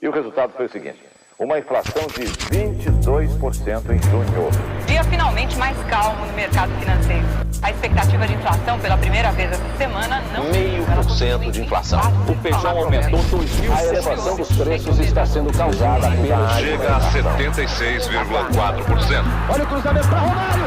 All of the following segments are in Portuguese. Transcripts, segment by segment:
E o resultado foi o seguinte: uma inflação de 22% em junho. Dia finalmente mais calmo no mercado financeiro. A expectativa de inflação pela primeira vez essa semana não... 0,5% de inflação. O feijão aumentou 2.000%. A elevação dos preços está sendo causada apenas... Chega a 76,4%. Olha o cruzamento para Romário!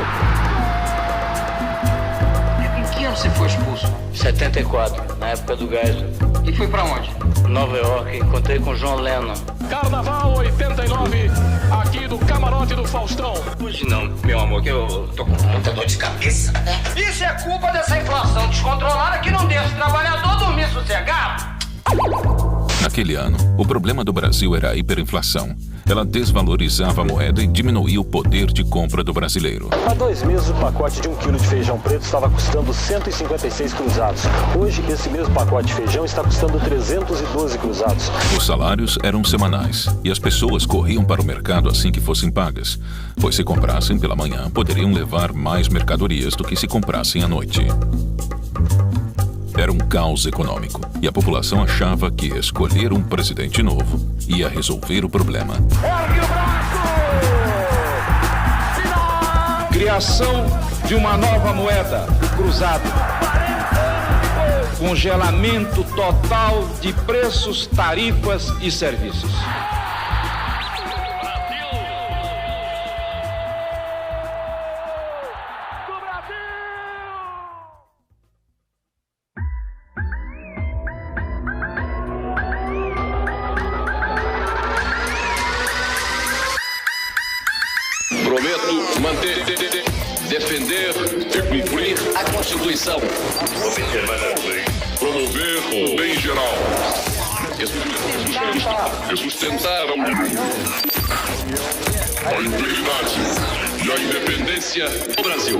Em que ano você foi expulso? 74, na época do Geisel. E foi pra onde? Nova York, encontrei com João Lennon. Carnaval 89, aqui do camarote do Faustão. Hoje não, meu amor, que eu tô com muita dor de cabeça. Isso é culpa dessa inflação descontrolada que não deixa o trabalhador dormir sossegado. Naquele ano, o problema do Brasil era a hiperinflação. Ela desvalorizava a moeda e diminuía o poder de compra do brasileiro. Há 2 meses, o pacote de 1 quilo de feijão preto estava custando 156 cruzados. Hoje, esse mesmo pacote de feijão está custando 312 cruzados. Os salários eram semanais e as pessoas corriam para o mercado assim que fossem pagas, pois se comprassem pela manhã, poderiam levar mais mercadorias do que se comprassem à noite. Era um caos econômico e a população achava que escolher um presidente novo ia resolver o problema. Ergue o braço! Final! Criação de uma nova moeda, cruzado. Congelamento total de preços, tarifas e serviços. Prometo manter, defender e cumprir a Constituição. Promover o bem geral. E sustentar a integridade e a independência do Brasil.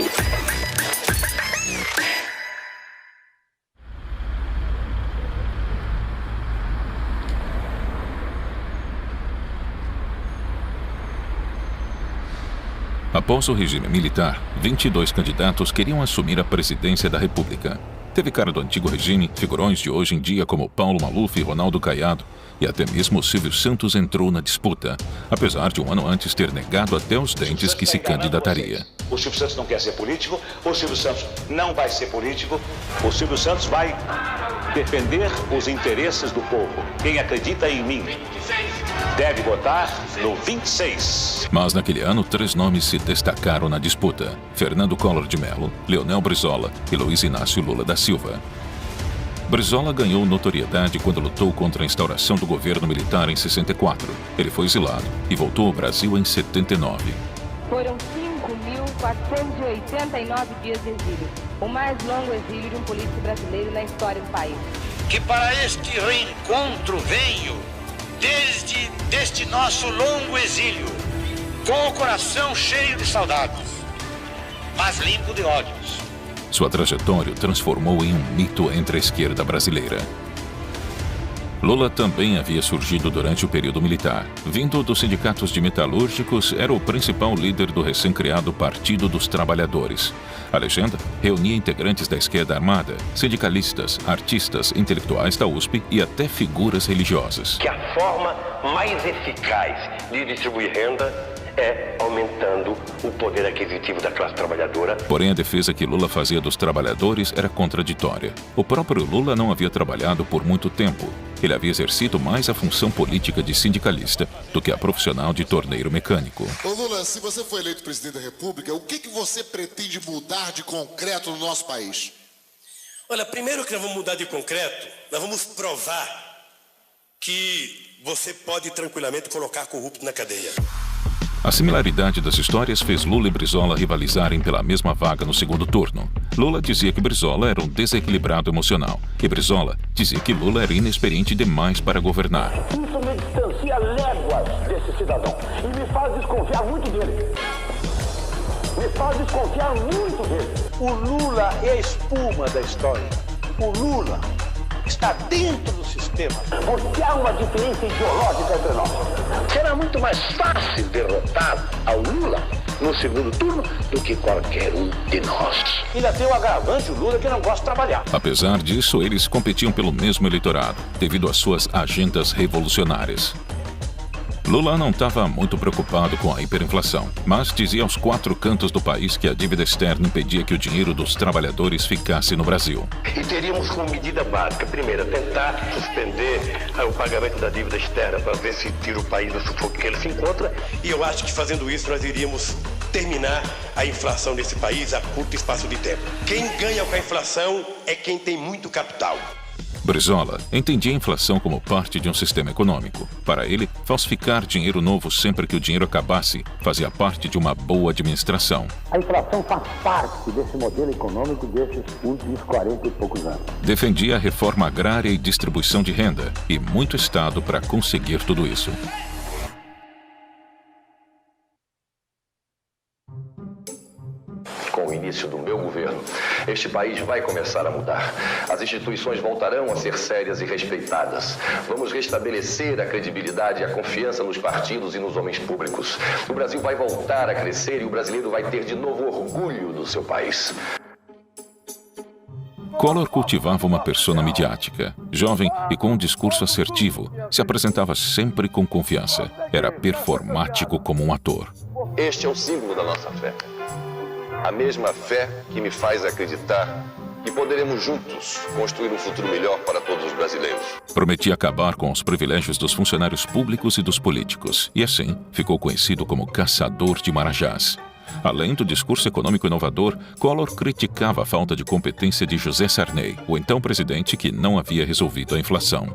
Após o regime militar, 22 candidatos queriam assumir a presidência da República. Teve cara do antigo regime, figurões de hoje em dia como Paulo Maluf e Ronaldo Caiado, e até mesmo o Silvio Santos entrou na disputa, apesar de um ano antes ter negado até os dentes que se candidataria. O Silvio Santos não quer ser político, o Silvio Santos não vai ser político, o Silvio Santos vai defender os interesses do povo. Quem acredita em mim deve votar no 26. Mas naquele ano, 3 nomes se destacaram na disputa: Fernando Collor de Mello, Leonel Brizola e Luiz Inácio Lula da Silva. Brizola ganhou notoriedade quando lutou contra a instauração do governo militar em 64. Ele foi exilado e voltou ao Brasil em 79. Foram 5.489 dias de exílio, o mais longo exílio de um político brasileiro na história do país. Que para este reencontro venho desde este nosso longo exílio, com o coração cheio de saudades, mas limpo de ódios. Sua trajetória o transformou em um mito entre a esquerda brasileira. Lula também havia surgido durante o período militar. Vindo dos sindicatos de metalúrgicos, era o principal líder do recém-criado Partido dos Trabalhadores. A legenda reunia integrantes da esquerda armada, sindicalistas, artistas, intelectuais da USP e até figuras religiosas. Que a forma mais eficaz de distribuir renda é aumentando o poder aquisitivo da classe trabalhadora. Porém, a defesa que Lula fazia dos trabalhadores era contraditória. O próprio Lula não havia trabalhado por muito tempo. Ele havia exercido mais a função política de sindicalista do que a profissional de torneiro mecânico. Ô Lula, se você for eleito presidente da República, o que você pretende mudar de concreto no nosso país? Olha, primeiro que nós vamos mudar de concreto, nós vamos provar que você pode tranquilamente colocar corrupto na cadeia. A similaridade das histórias fez Lula e Brizola rivalizarem pela mesma vaga no segundo turno. Lula dizia que Brizola era um desequilibrado emocional e Brizola dizia que Lula era inexperiente demais para governar. Isso me distancia léguas desse cidadão e me faz desconfiar muito dele. O Lula é a espuma da história. O Lula está dentro do sistema. Porque há uma diferença ideológica entre nós. Será muito mais fácil derrotar ao Lula no segundo turno do que qualquer um de nós. Ainda tem o agravante, o Lula, que não gosta de trabalhar. Apesar disso, eles competiam pelo mesmo eleitorado, devido às suas agendas revolucionárias. Lula não estava muito preocupado com a hiperinflação, mas dizia aos 4 cantos do país que a dívida externa impedia que o dinheiro dos trabalhadores ficasse no Brasil. E teríamos como medida básica, primeiro, tentar suspender o pagamento da dívida externa para ver se tira o país do sufoco que ele se encontra. E eu acho que fazendo isso nós iríamos terminar a inflação desse país a curto espaço de tempo. Quem ganha com a inflação é quem tem muito capital. Brizola entendia a inflação como parte de um sistema econômico. Para ele, falsificar dinheiro novo sempre que o dinheiro acabasse fazia parte de uma boa administração. A inflação faz parte desse modelo econômico desses últimos 40 e poucos anos. Defendia a reforma agrária e distribuição de renda e muito Estado para conseguir tudo isso. Com o início do meu governo, este país vai começar a mudar. As instituições voltarão a ser sérias e respeitadas. Vamos restabelecer a credibilidade e a confiança nos partidos e nos homens públicos. O Brasil vai voltar a crescer e o brasileiro vai ter de novo orgulho do seu país. Collor cultivava uma persona midiática, jovem e com um discurso assertivo. Se apresentava sempre com confiança. Era performático como um ator. Este é o símbolo da nossa fé. A mesma fé que me faz acreditar que poderemos juntos construir um futuro melhor para todos os brasileiros. Prometia acabar com os privilégios dos funcionários públicos e dos políticos, e assim ficou conhecido como caçador de marajás. Além do discurso econômico inovador, Collor criticava a falta de competência de José Sarney, o então presidente que não havia resolvido a inflação.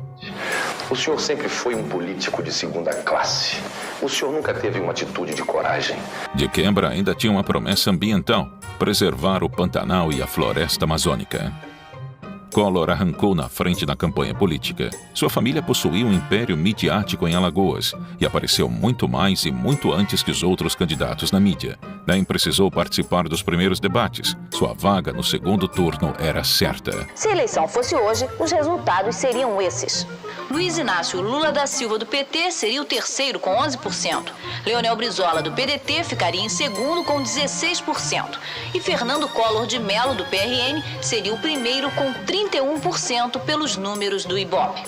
O senhor sempre foi um político de segunda classe. O senhor nunca teve uma atitude de coragem. De quebra, ainda tinha uma promessa ambiental: preservar o Pantanal e a floresta amazônica. Collor arrancou na frente na campanha política. Sua família possuía um império midiático em Alagoas e apareceu muito mais e muito antes que os outros candidatos na mídia. Nem precisou participar dos primeiros debates. Sua vaga no segundo turno era certa. Se a eleição fosse hoje, os resultados seriam esses. Luiz Inácio Lula da Silva, do PT, seria o terceiro, com 11%. Leonel Brizola, do PDT, ficaria em segundo, com 16%. E Fernando Collor de Mello, do PRN, seria o primeiro, com 31% pelos números do Ibope.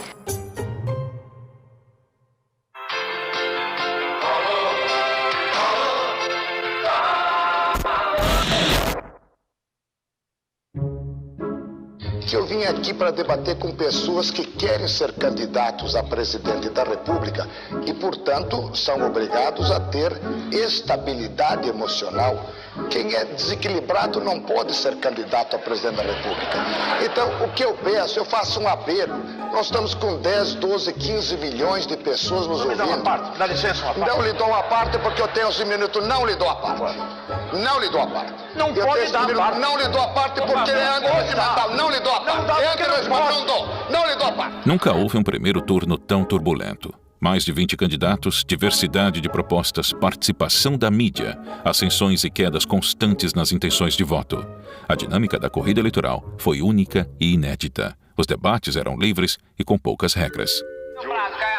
Que eu vim aqui para debater com pessoas que querem ser candidatos a presidente da República e, portanto, são obrigados a ter estabilidade emocional. Quem é desequilibrado não pode ser candidato a presidente da República. Então, o que eu peço, eu faço um apelo. Nós estamos com 10, 12, 15 milhões de pessoas nos ouvindo. Não me dá uma parte, dá licença uma parte. Não lhe dou uma parte porque eu tenho 11 minutos, não lhe dou a parte. Não lhe dou a parte. Não pode dar a parte. Não lhe dou a parte porque é angústia mental, não lhe dou a parte. Não lhe dou a parte. Nunca houve um primeiro turno tão turbulento. Mais de 20 candidatos, diversidade de propostas, participação da mídia, ascensões e quedas constantes nas intenções de voto. A dinâmica da corrida eleitoral foi única e inédita. Os debates eram livres e com poucas regras.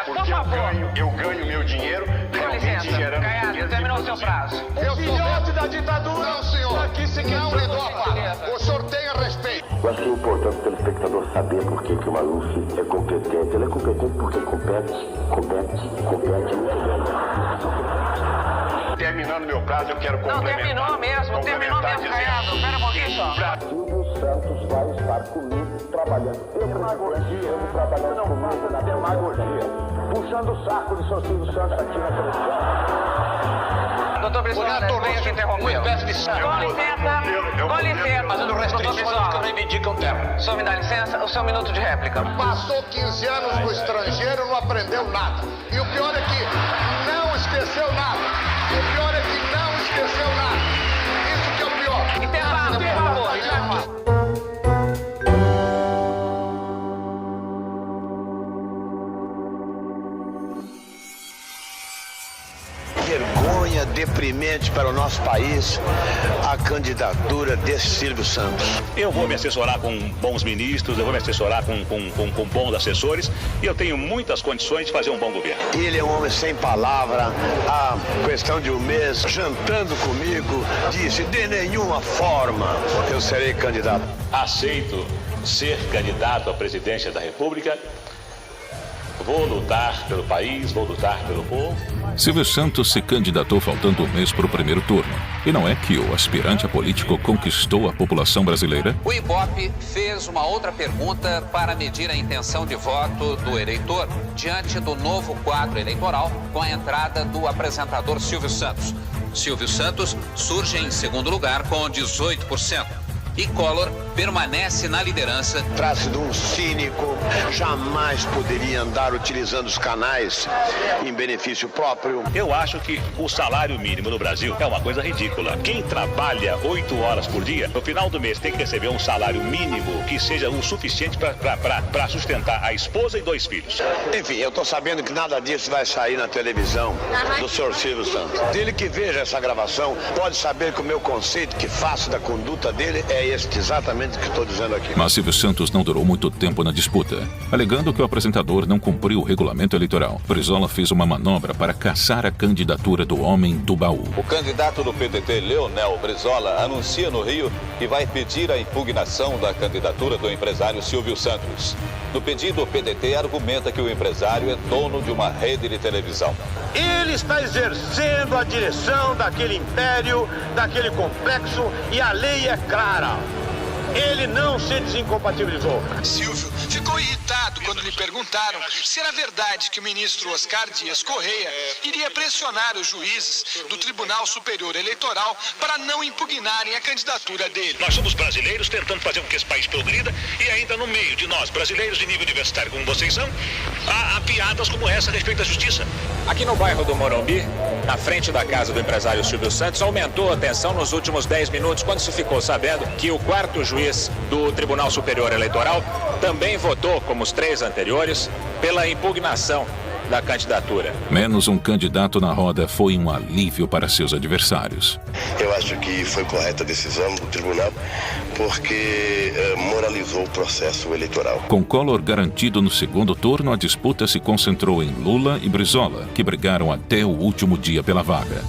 Porque eu ganho meu dinheiro realmente gerando riqueza. Terminou o seu prazo. Eu sou filhote da ditadura. Não, senhor. Aqui se não lhe dou a parte. O senhor tenha respeito. Eu acho importante o telespectador saber por que o Maluf é competente. Ele é competente porque compete muito bem. Terminando meu prazo, eu quero complementar. Não, terminou mesmo, Caiado. Espera um pouquinho só. Silvio Santos vai estar comigo trabalhando. Eu trabalhando comigo na demagogia. Puxando o saco de seu Silvio Santos aqui na televisão. Doutor Brizola, venho te interromper. Com licença. Fazendo restrições que reivindicam terra. O senhor me dá licença? O seu minuto de réplica. Passou 15 anos no estrangeiro, não aprendeu nada. E o pior é que não esqueceu nada. O pior é que não esqueceu nada. Isso que é o pior. Intervalo, por favor. Intervalo. Vergonha deprimente para o nosso país a candidatura desse Silvio Santos. Eu vou me assessorar com bons ministros, eu vou me assessorar com bons assessores e eu tenho muitas condições de fazer um bom governo. Ele é um homem sem palavra. Há questão de um mês, jantando comigo, disse: de nenhuma forma eu serei candidato. Aceito ser candidato à presidência da República Vou lutar pelo país, vou lutar pelo povo. Silvio Santos se candidatou faltando um mês para o primeiro turno. E não é que o aspirante a político conquistou a população brasileira? O Ibope fez uma outra pergunta para medir a intenção de voto do eleitor diante do novo quadro eleitoral com a entrada do apresentador Silvio Santos. Silvio Santos surge em segundo lugar com 18%. E Collor permanece na liderança. Trata-se de um cínico, jamais poderia andar utilizando os canais em benefício próprio. Eu acho que o salário mínimo no Brasil é uma coisa ridícula. Quem trabalha 8 horas por dia, no final do mês tem que receber um salário mínimo que seja o suficiente para sustentar a esposa e 2 filhos. Enfim, eu estou sabendo que nada disso vai sair na televisão do senhor Silvio Santos. Dele que veja essa gravação, pode saber que o meu conceito que faço da conduta dele é exatamente o que estou dizendo aqui. Mas Silvio Santos não durou muito tempo na disputa, alegando que o apresentador não cumpriu o regulamento eleitoral. Brizola fez uma manobra para caçar a candidatura do homem do baú. O candidato do PDT, Leonel Brizola, anuncia no Rio que vai pedir a impugnação da candidatura do empresário Silvio Santos. No pedido, o PDT argumenta que o empresário é dono de uma rede de televisão. Ele está exercendo a direção daquele império, daquele complexo, e a lei é clara. Ele não se desincompatibilizou. Silvio ficou irritado quando lhe perguntaram se era verdade que o ministro Oscar Dias Correia iria pressionar os juízes do Tribunal Superior Eleitoral para não impugnarem a candidatura dele. Nós somos brasileiros tentando fazer com que esse país progrida e ainda no meio de nós, brasileiros de nível universitário como vocês são, há piadas como essa a respeito da justiça. Aqui no bairro do Morumbi, na frente da casa do empresário Silvio Santos, aumentou a tensão nos últimos 10 minutos quando se ficou sabendo que o quarto juiz do Tribunal Superior Eleitoral também votou, como os 3 anteriores, pela impugnação da candidatura. Menos um candidato na roda foi um alívio para seus adversários. Eu acho que foi correta a decisão do tribunal porque moralizou o processo eleitoral. Com Collor garantido no segundo turno, a disputa se concentrou em Lula e Brizola, que brigaram até o último dia pela vaga.